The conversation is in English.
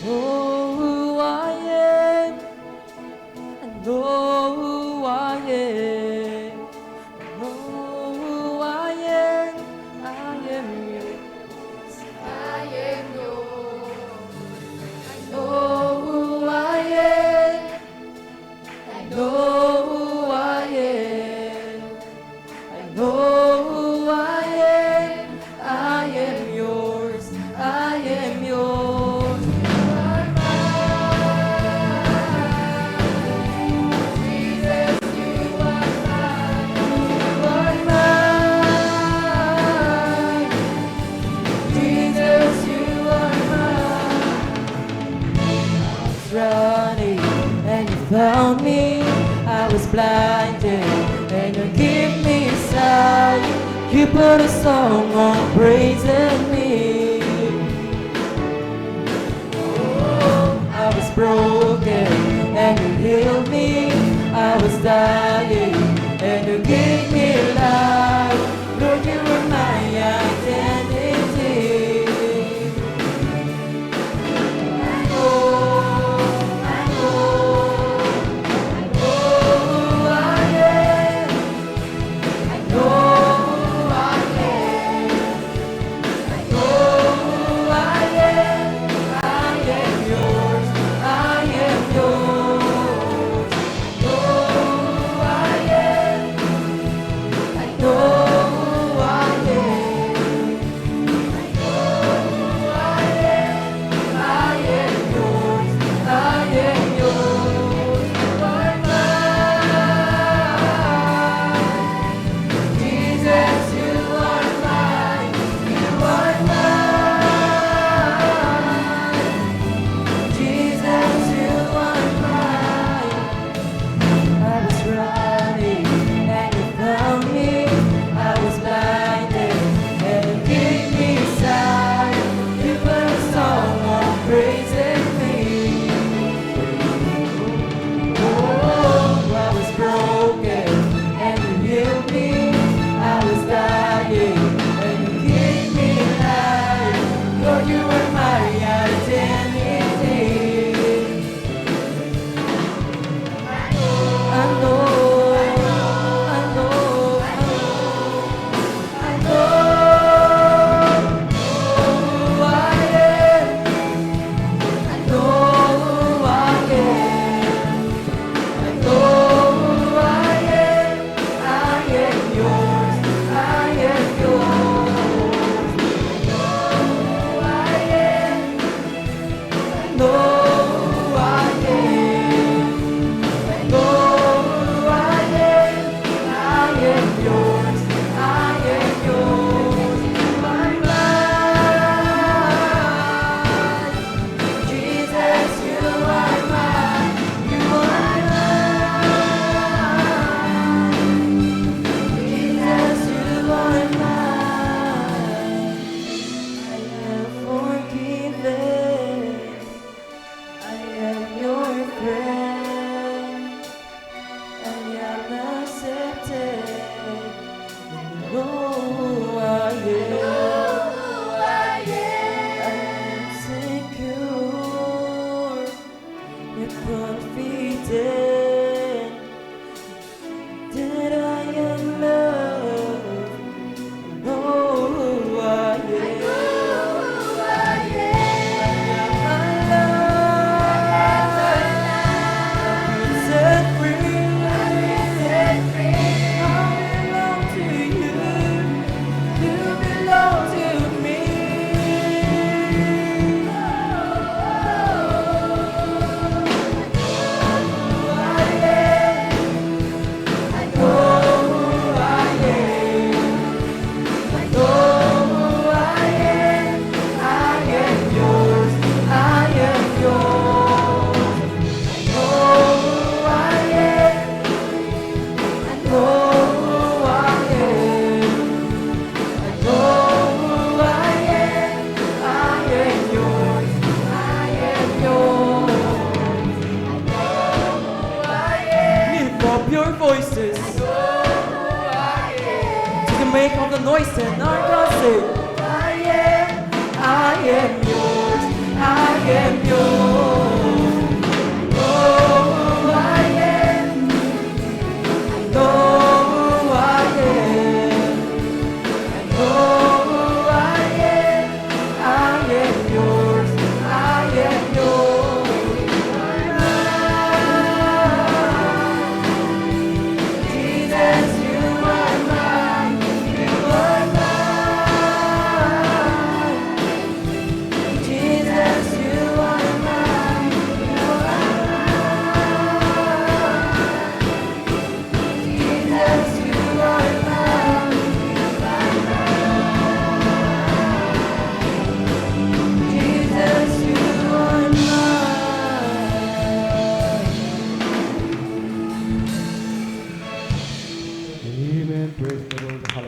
know who I am. I know who I am. I know who I am. I am yours. I am yours. I know who I am. I know who I am. I know who I am. I am yours. I am yours. Running and you found me. I was blinded and you gave me a sign. You put a song on praising me. Oh, I was broken and you healed me. I was dying and you gave me life. Lord, you were my identity. Make all the noise and our God say, I am yours, I am yours. Amen. Praise the Lord. Hallelujah.